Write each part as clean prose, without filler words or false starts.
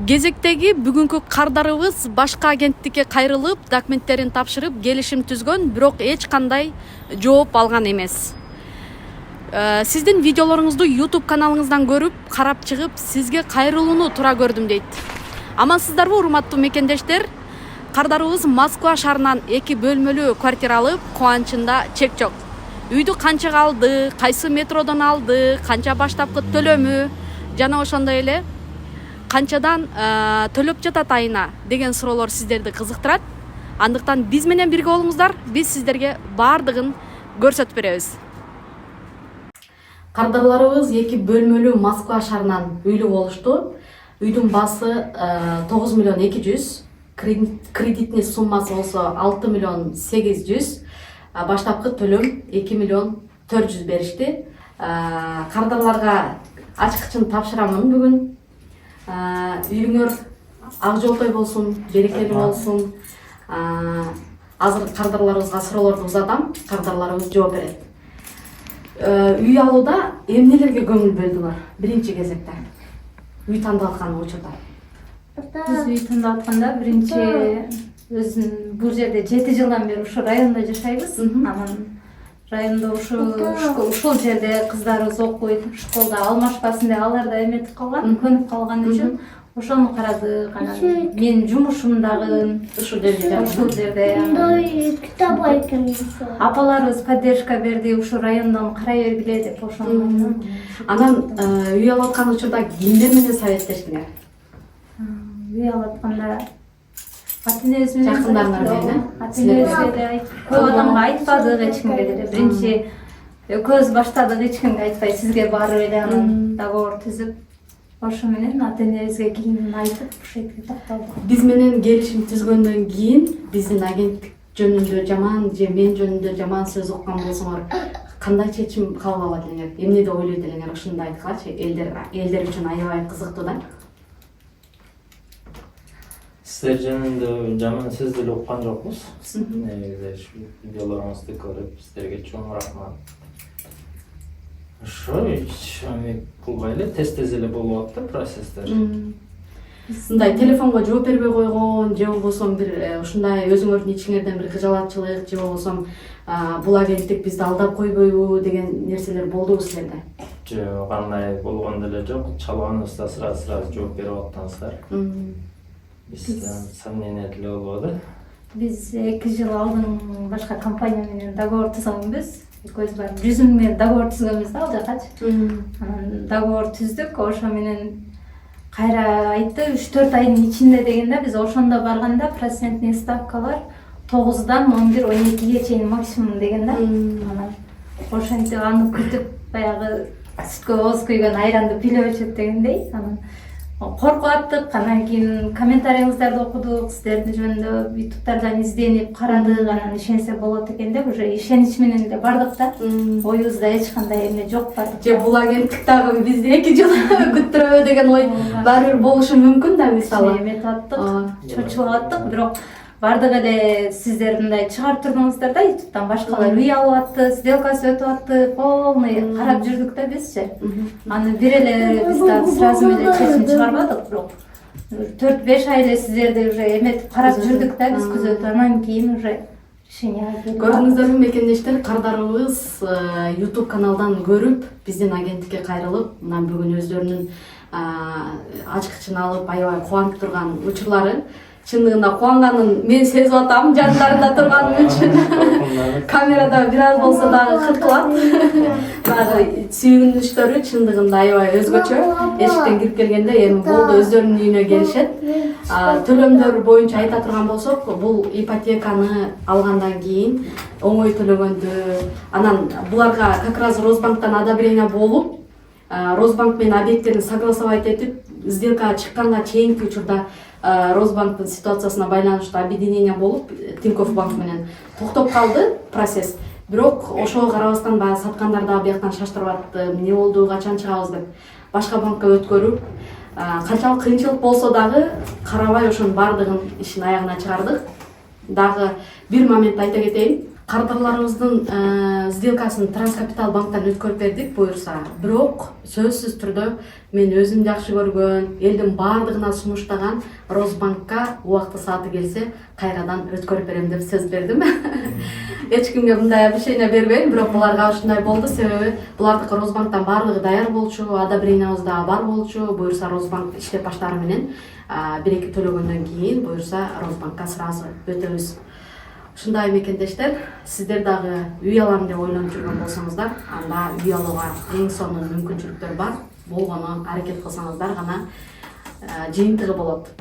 Кезектеги бүгүнкү кардарыбыз башка агенттикке кайрылып, документтерин тапшырып, келишим түзгөн, бирок эч кандай жооп алган эмес. Сиздин видеолоруңузду YouTube каналыңыздан көрүп, карап чыгып, сизге кайрылууну туура көрдүм дейт. Амансыздарбы, урматтуу мекендештер? Кардарыбыз Москва шаарынан 2 бөлмөлүү квартира алып, кубанычында чек жок. Үйдү канчага алды, кайсы метродон алды, канча баштапкы төлөмү, жана ошондой эле канчадан төлөп жатат айына деген суроолор сиздерди кызыктырат. Андыктан биз менен бирге болуңуздар, биз сиздерге баардыгын көрсөтүп беребиз. Кардарларыбыз 2 бөлмөлүү Москва шаарынан үйлүү болушту. Үйдүн баасы 9 миллион 200, кредитный суммасы болсо 6 миллион 800, баштапкы төлөм 2 миллион 400 беришти. Кардарларга ачкычын тапшырамын бүгүн. Үйүңөр ак жолтой болсун, берекелүү болсун. Азыр кардарларыбызга суроолорду узатам, кардарларыбыз жооп берет. Үй алууда эмнелерге көңүл бөлдүңөр биринчи кезекте? Үй тандап аткан учурда. Биз үй тандап атканда биринчи өзүм бул жерде 7 жылдан бери ушу райондо жашайбыз. Анан райондо ушул жерде кыздарыбыз окуйт, школда алмашпасын деп алар да эметип калган, көнүп калган үчүн ошону карадык. Анан мен жумушум дагы ушул жерде. Мындай китап экен. Апаларыбыз поддержка берди, ушу райондон карай бергиле деп ошону. Анан үй алып аткан учурда кимдер менен советтештиңер? Үй алып атканда ата-энебиз менен, жакындарыңар менен, ата-энебизге көп адамга айтпадык, эч кимге деле. Биринчи көз баштадык, эч кимге айтпай, сизге барып эле анан договор түзүп, ошо менен ата-энебизге кийин айтып, ошо жерге токтолдук. Биз менен келишим түзгөндөн кийин биздин агенттик жөнүндө жаман же мен жөнүндө жаман сөз уккан болсоңор, кандай чечим кабыл алат элеңер? Эмне деп ойлойт элеңер? Ушунду айткылачы, элдер үчүн аябай кызыктуу да. Сіздер жөнүндө жаман сөз деле уккан жокпуз. Негизи видеолоруңузду көрүп, сиздерге чоң рахмат. Ошо кылбай эле тез эле болуп атты процесстер. Мындай телефонго жооп бербей койгон же болбосо бир ушундай өзүңөрдүн ичиңерден бир кыжалатчылык же болбосо бул агенттик бизди алдап койбойбу деген нерселер болдубу силерде? Жок, андай болгон деле жок. Чалганыбызда сразу жооп берип аттыңыздар. Бизден сомнение деле болбоду. Биз 2 жыл алдын башка компания менен договор түзгөнбүз. Экөөбүз барып 100 миң менен договор түзгөнбүз да ал жакачы. Анан договор түздүк, ошо менен кайра айтты 3-4 айдын ичинде дегенде биз ошондо барганда процентный ставкалар 9-дан 11-12ге чейин максимум деген да. Анан ошентип аны күтүп баягы сүткө ооз күйгөн айранды пилеп өчөт дегендей. Анан коркуп аттык. Анан кийин комментарийиңиздарды окудук, сиздердин жөнүндө ютубтардан изденип карадык. Анан ишенсе болот экен деп уже ишенич менен эле бардык да. Оюбузда эч кандай эме жок бардык. Же бул агенттик дагы бизди 2 жыл күттүрөбү деген ой баары бир болушу мүмкүн да, мисалы. Эметип аттык, чочулуп аттык, бирок бардык эле сиздер мындай чыгарып турдуңуздар да ютубтан башкалар үй алып атты, сделкасы өтүп атты, полный карап жүрдүк да бизчи. Аны бир эле биз да сразу эле чечим чыгарбадык, бирок 4-5 ай эле сиздерди уже эметип карап жүрдүк да биз күзөтүп, анан кийин уже решение бердик. Көрдүңүздөрбү мекендештер, кардарыбыз YouTube каналдан көрүп, биздин агенттикке кайрылып, мына бүгүн өздөрүнүн ачкычын алып аябай кубанып турган учурлары. Чындыгында кубанганын мен сезип атам, жандарында турганым үчүн. Камерада бир аз болсо дагы кыркылат. Дагы сүйүнүчтөрү чындыгында аябай өзгөчө. Эшиктен кирип келгенде эми болду, өздөрүнүн үйүнө келишет. Төлөмдөр боюнча айта турган болсок, бул ипотеканы алгандан кийин оңой төлөгөндү. Анан буларга как раз Росбанктан одобрение болуп, Росбанк менен объекттерин согласовать этип, сделка чыкканга чейинки учурда Росбанктын ситуациясына байланыштуу объединение болуп, Тинькофф банк менен токтоп калды процесс. Бирок ошого карабастан баягы саткандар да бияктан шаштырып атты, эмне болду, качан чыгабыз деп башка банкка өткөрүп, канчалык кыйынчылык болсо дагы карабай ошонун баардыгын ишин аягына чыгардык. Дагы бир момент айта кетейин. кардарларыбыздын сделкасын Транскапитал банктан өткөрүп бердик буюрса. Бирок сөзсүз түрдө мен өзүм жакшы көргөн, элдин баардыгына сунуштаган Росбанкка убакты сааты келсе кайрадан өткөрүп берем деп сөз бердим. Эч кимге мындай обещание бербейм, бирок буларга ушундай болду, себеби булардыкы Росбанктан баардыгы даяр болчу, одобрениябыз да бар болчу. Буюрса Росбанк иштеп баштаары менен 1-2 төлөгөндөн кийин буюрса Росбанкка сразу өтөбүз. Ушундай мекендештер, сиздер дагы үй алам деп ойлонуп жүргөн болсоңуздар, анда үй алууга эң сонун мүмкүнчүлүктөр бар. Болгону аракет кылсаңыздар гана жыйынтыгы болот.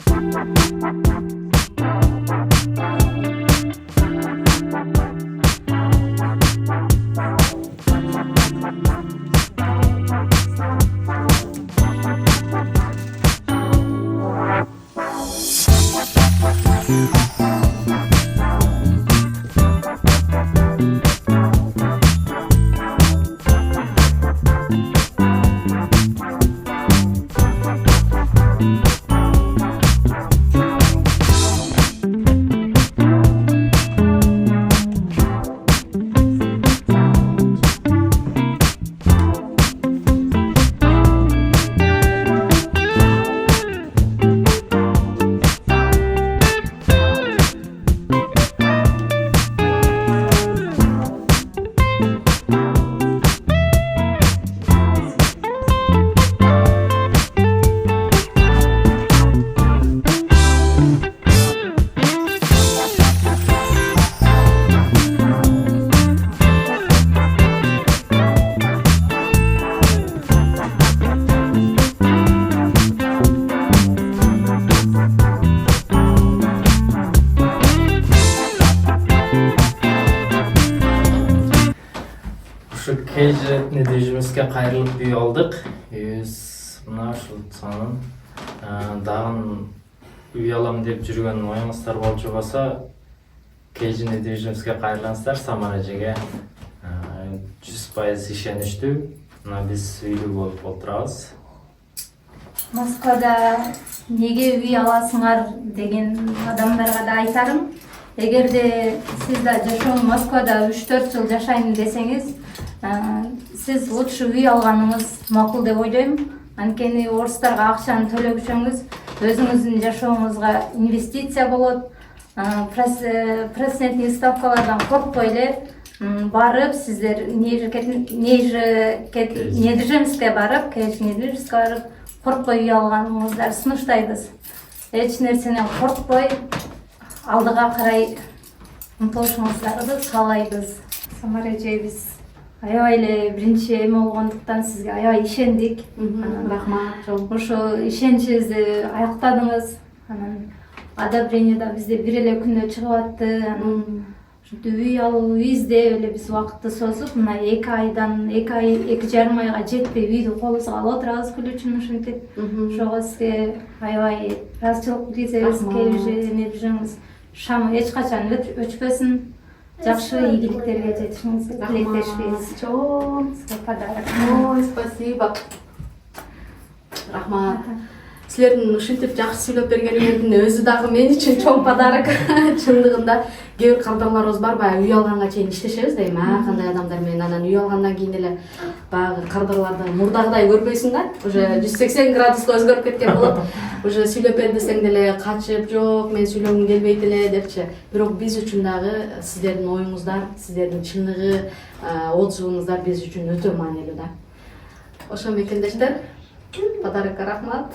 Keyce nedejimizge kayırılıp үй aldık. Үйүбүз мына ушул сонун. Дагы үй алам деп жүргөн оюңуздар болчу болсо, Keyce nedejimizge кайрылаңыздар. Самар эжеге 100% ишеничтүү. Мына биз үйлүү болуп отурабыз. Москвада неге үй аласыңар деген адамдарга да айтарым. Эгерде сиз да жашоом Москвада 3-4 жыл жашайм десеңиз, сиз лучше үй алганыңыз макул деп ойлойм. Анткени орустарга акчаны төлөгүчөңүз өзүңүздүн жашооңузга инвестиция болот. Процентный ставкалардан коркпой эле барып, сиздер недвижимостьке барып, коркпой үй алганыңыздар сунуштайбыз. Эч нерседен коркпой, алдыга карай умтулушуңуздарды каалайбыз. Самар эжебиз аябай эле биринчи эме болгондуктан сизге аябай ишендик. Рахмат. Ошо ишеничиңизди аяктадыңыз. Анан одобрение да бизде бир эле күндө чыгып атты. Анан ушинтип үй алуу, үй издеп эле биз убакытты созуп, мына 2 айдан 2,5 айга жетпей үйдү колубузга алып отурабыз пул үчүн ушинтип. Ошого сизге аябай ыраазычылык билдиребиз. Келе недвижимость шамы эч качан өчпөсүн. Жакшы ийгиликтерге жетишиңизге тилектешпиз. Чоң подарок. Ой, спасибо. Рахмат. Силердин ушинтип жакшы сүйлөп бергениңердин өзү дагы мен үчүн чоң подарок. Чындыгында кээ бир кардарларыбыз бар, баягы үй алганга чейин иштешебиз дейм. Кандай адамдар менен анан үй алгандан кийин эле баягы кардарларды мурдагыдай көрбөйсүң да, уже 180 градуска өзгөрүп кеткен болот. Уже сүйлөп бер десең деле качып, жок, мен сүйлөгүм келбейт эле депчи. Бирок биз үчүн дагы сиздердин оюңуздар, сиздердин чындыгы, отзывыңыздар биз үчүн өтө маанилүү да. Ошо мекендештер, подарокко рахмат.